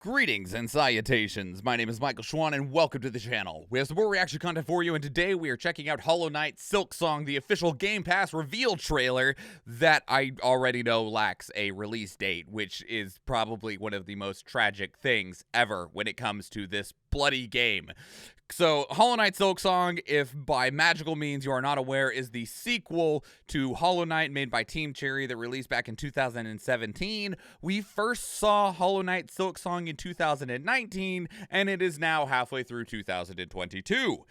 Greetings and salutations, my name is Michael Schwahn and welcome to the channel. We have some more reaction content for you, and today we are checking out Hollow Knight Silksong, the official Game Pass reveal trailer that I already know lacks a release date, which is probably one of the most tragic things ever when it comes to this bloody game. So, Hollow Knight Silksong, if by magical means you are not aware, is the sequel to Hollow Knight made by Team Cherry that released back in 2017. We first saw Hollow Knight Silksong in 2019, and it is now halfway through 2022.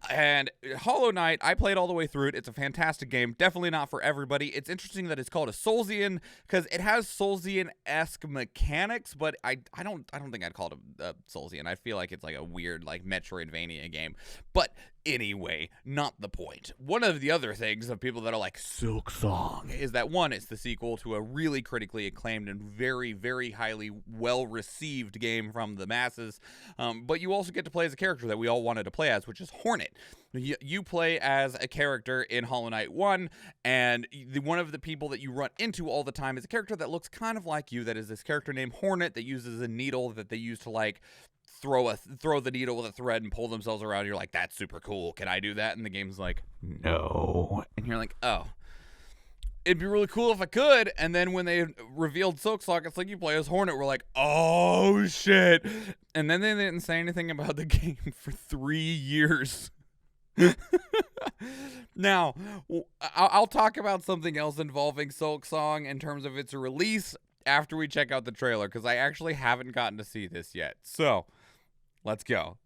And Hollow Knight, I played all the way through it. It's a fantastic game. Definitely not for everybody. It's interesting that it's called a Soulsian because it has Soulsian-esque mechanics, but I don't think I'd call it a Soulsian. I feel like it's like a weird like Metroidvania game. But anyway, not the point. One of the other things of people that are like Silksong is that one, it's the sequel to a really critically acclaimed and very, very highly well-received game from the masses. But you also get to play as a character that we all wanted to play as, which is Hornet. You play as a character in Hollow Knight 1, and one of the people that you run into all the time is a character that looks kind of like you, that is this character named Hornet that uses a needle that they use to like throw the needle with a thread and pull themselves around. You're like, that's super cool. Can I do that? And the game's like, no. And you're like, oh, it'd be really cool if I could. And then when they revealed Silksong, it's like you play as Hornet. We're like, oh shit. And then they didn't say anything about the game for 3 years. Now, I'll talk about something else involving Silksong in terms of its release after we check out the trailer, because I actually haven't gotten to see this yet. So, let's go.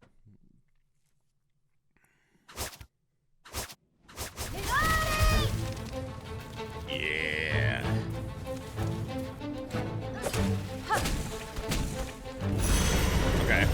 Yeah. Okay.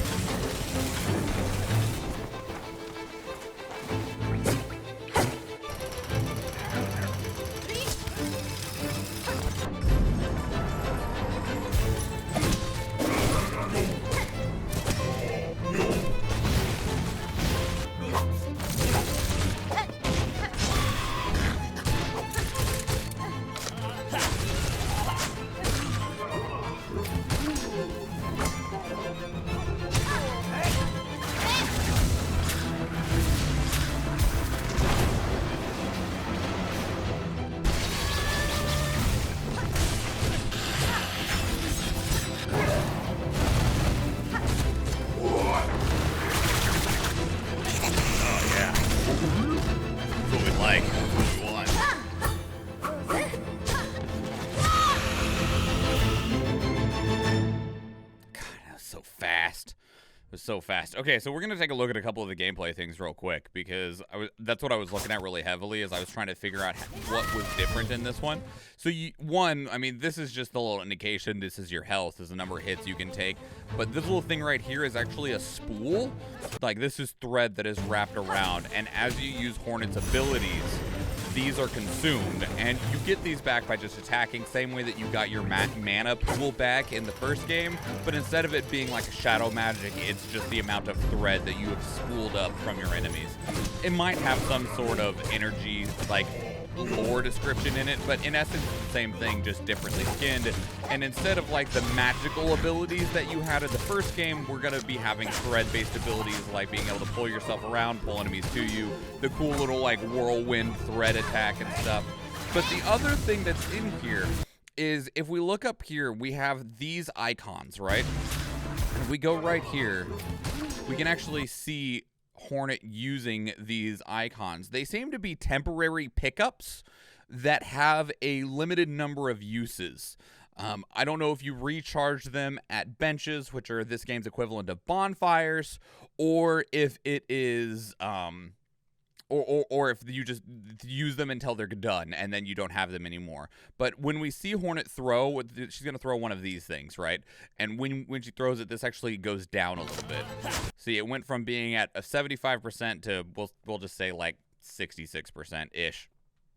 So fast. Okay, so we're gonna take a look at a couple of the gameplay things real quick, because that's what I was looking at really heavily as I was trying to figure out what was different in this one. So I mean, this is just a little indication. This is your health, this is the number of hits you can take, but this little thing right here is actually a spool. Like, this is thread that is wrapped around, and as you use Hornet's abilities, these are consumed, and you get these back by just attacking, same way that you got your mana pool back in the first game, but instead of it being like a shadow magic, it's just the amount of thread that you have spooled up from your enemies. It might have some sort of energy, like, lore description in it, but in essence it's the same thing, just differently skinned. And instead of like the magical abilities that you had in the first game, we're gonna be having thread-based abilities like being able to pull yourself around, pull enemies to you, the cool little like whirlwind thread attack and stuff. But the other thing that's in here is, if we look up here, we have these icons, right? And if we go right here, we can actually see Hornet using these icons. They seem to be temporary pickups that have a limited number of uses. I don't know if you recharge them at benches, which are this game's equivalent of bonfires, or if it is or if you just use them until they're done and then you don't have them anymore. But when we see Hornet throw, she's going to throw one of these things, right? And when she throws it, this actually goes down a little bit. See, it went from being at a 75% to, we'll just say like 66%-ish.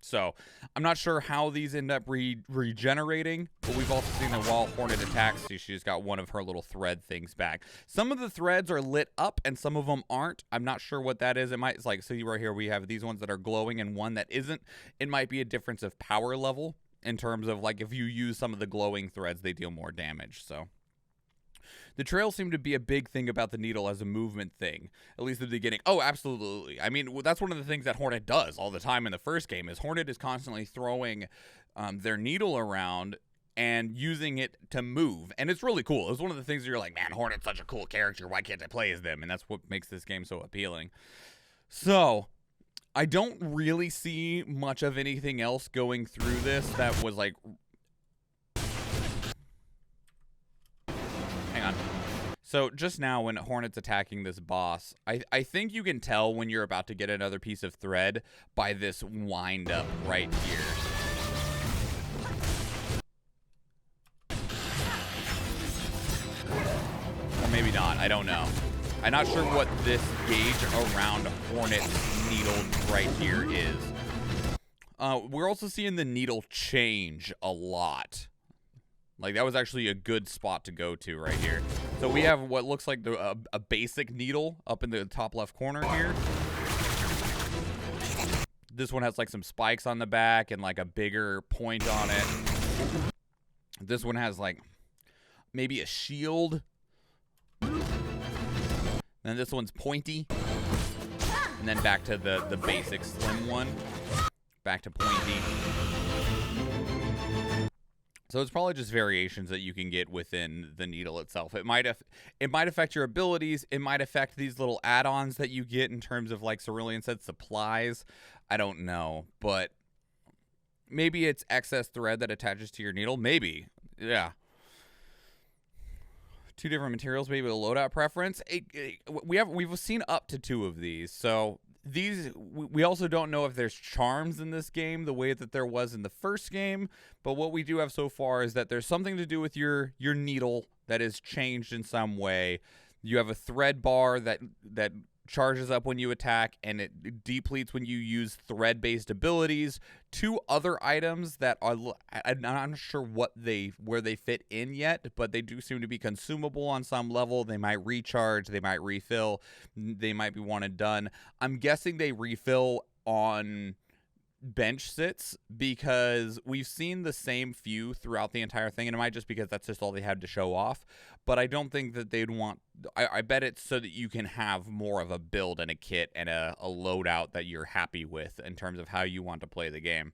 So, I'm not sure how these end up regenerating, but we've also seen that while Hornet attacks, she's got one of her little thread things back. Some of the threads are lit up, and some of them aren't. I'm not sure what that is. It might, it's like, see right here, we have these ones that are glowing and one that isn't. It might be a difference of power level in terms of, like, if you use some of the glowing threads, they deal more damage, so. The trails seem to be a big thing about the needle as a movement thing, at least at the beginning. Oh, absolutely. I mean, that's one of the things that Hornet does all the time in the first game, is Hornet is constantly throwing their needle around and using it to move, and it's really cool. It's one of the things where you're like, man, Hornet's such a cool character, why can't I play as them? And that's what makes this game so appealing. So I don't really see much of anything else going through this that was like... Hang on. So just now when Hornet's attacking this boss, I think you can tell when you're about to get another piece of thread by this wind up right here. Maybe not. I don't know. I'm not sure what this gauge around Hornet's needle right here is. We're also seeing the needle change a lot. Like, that was actually a good spot to go to right here. So we have what looks like a basic needle up in the top left corner here. This one has like some spikes on the back and like a bigger point on it. This one has like maybe a shield. Then this one's pointy. And then back to the basic slim one. Back to pointy. So it's probably just variations that you can get within the needle itself. It might affect your abilities. It might affect these little add-ons that you get in terms of, like Cerulean said, supplies. I don't know. But maybe it's excess thread that attaches to your needle. Maybe. Yeah. Two different materials, maybe a loadout preference. We've seen up to 2 of these, so we also don't know if there's charms in this game the way that there was in the first game. But what we do have so far is that there's something to do with your needle that is changed in some way. You have a thread bar that charges up when you attack, and it depletes when you use thread-based abilities. 2 other items that are, I'm not sure where they fit in yet, but they do seem to be consumable on some level. They might recharge, they might refill, they might be one and done. I'm guessing they refill on bench sits because we've seen the same few throughout the entire thing, and it might just because that's just all they had to show off. But I don't think that they'd want... I bet it's so that you can have more of a build and a kit and a loadout that you're happy with in terms of how you want to play the game.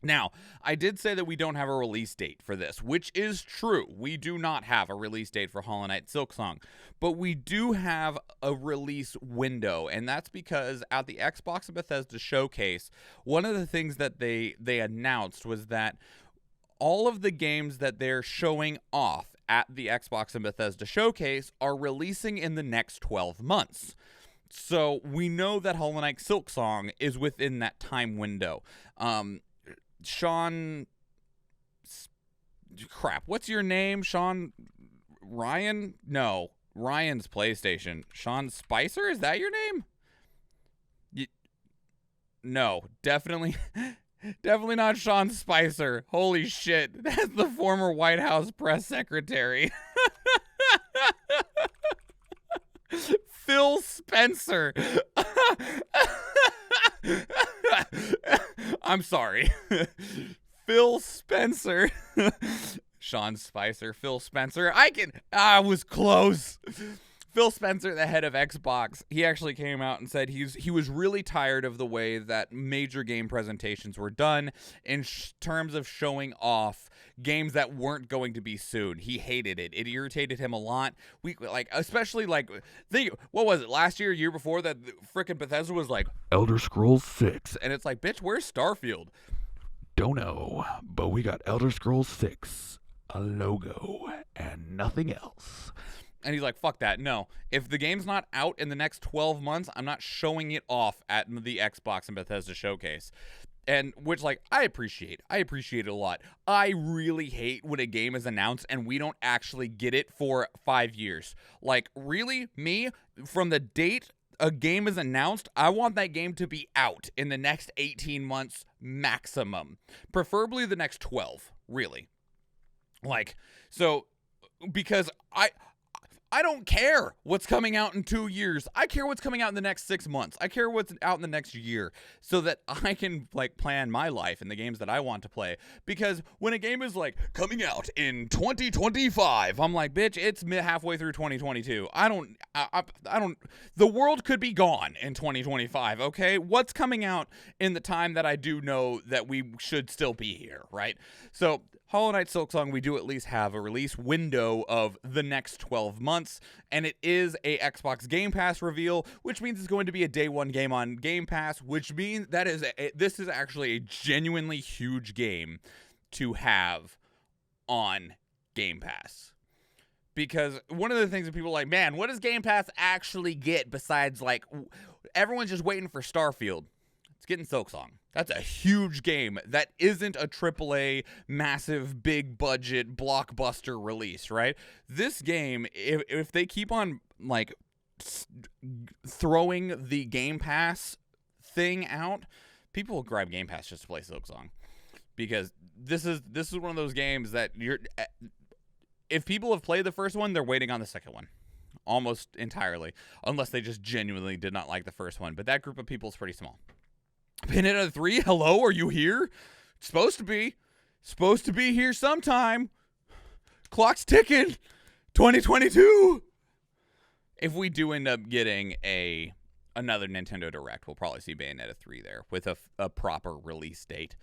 Now, I did say that we don't have a release date for this, which is true. We do not have a release date for Hollow Knight Silksong, but we do have a release window, and that's because at the Xbox and Bethesda showcase, one of the things that they announced was that all of the games that they're showing off at the Xbox and Bethesda showcase are releasing in the next 12 months. So we know that Hollow Knight Silksong is within that time window. Sean... Crap, what's your name? Sean... Ryan? No. Ryan's PlayStation. Sean Spicer? Is that your name? No, definitely... Definitely not Sean Spicer. Holy shit. That's the former White House press secretary. Phil Spencer. I'm sorry. Phil Spencer. Sean Spicer. Phil Spencer. I was close. Phil Spencer, the head of Xbox, he actually came out and said he was really tired of the way that major game presentations were done in terms of showing off games that weren't going to be soon. He hated it. It irritated him a lot. Especially what was it, last year before, that frickin' Bethesda was like, Elder Scrolls 6. And it's like, bitch, where's Starfield? Don't know, but we got Elder Scrolls 6, a logo, and nothing else. And he's like, fuck that. No, if the game's not out in the next 12 months, I'm not showing it off at the Xbox and Bethesda showcase. And which, I appreciate. I appreciate it a lot. I really hate when a game is announced and we don't actually get it for 5 years. Really, me, from the date a game is announced, I want that game to be out in the next 18 months maximum. Preferably the next 12, really. Because I I don't care what's coming out in 2 years. I care what's coming out in the next 6 months. I care what's out in the next year so that I can like plan my life and the games that I want to play. Because when a game is like coming out in 2025, I'm like, bitch, it's halfway through 2022. I don't, the world could be gone in 2025, okay? What's coming out in the time that I do know that we should still be here, right? So Hollow Knight Silksong, we do at least have a release window of the next 12 months, and it is a Xbox Game Pass reveal, which means it's going to be a day one game on Game Pass, which means that this is actually a genuinely huge game to have on Game Pass. Because one of the things that people are like, man, what does Game Pass actually get besides, like, everyone's just waiting for Starfield? It's getting Silksong. That's a huge game that isn't a AAA, massive, big budget, blockbuster release, right? This game, if they keep on, like, throwing the Game Pass thing out, people will grab Game Pass just to play Silksong. Because this is one of those games that if people have played the first one, they're waiting on the second one. Almost entirely. Unless they just genuinely did not like the first one. But that group of people is pretty small. Bayonetta 3, hello, are you here? Supposed to be here sometime. Clock's ticking. 2022. If we do end up getting another Nintendo Direct, we'll probably see Bayonetta 3 there with a proper release date.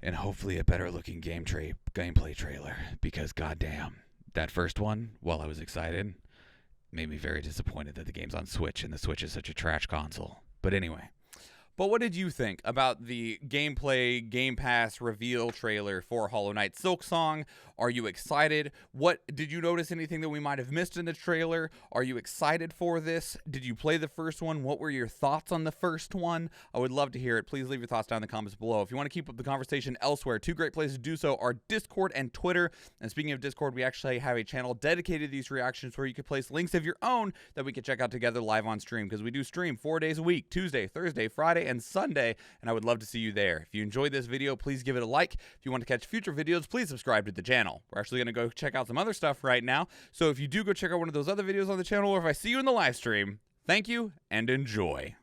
And hopefully a better looking gameplay trailer. Because goddamn, that first one, while I was excited, made me very disappointed that the game's on Switch and the Switch is such a trash console. But anyway. But what did you think about the gameplay Game Pass reveal trailer for Hollow Knight Silksong? Are you excited? Did you notice anything that we might have missed in the trailer? Are you excited for this? Did you play the first one? What were your thoughts on the first one? I would love to hear it. Please leave your thoughts down in the comments below. If you want to keep up the conversation elsewhere, two great places to do so are Discord and Twitter. And speaking of Discord, we actually have a channel dedicated to these reactions where you can place links of your own that we can check out together live on stream, because we do stream 4 days a week, Tuesday, Thursday, Friday, and Sunday, and I would love to see you there. If you enjoyed this video, please give it a like. If you want to catch future videos, please subscribe to the channel. We're actually going to go check out some other stuff right now, so if you do go check out one of those other videos on the channel, or if I see you in the live stream, thank you and enjoy.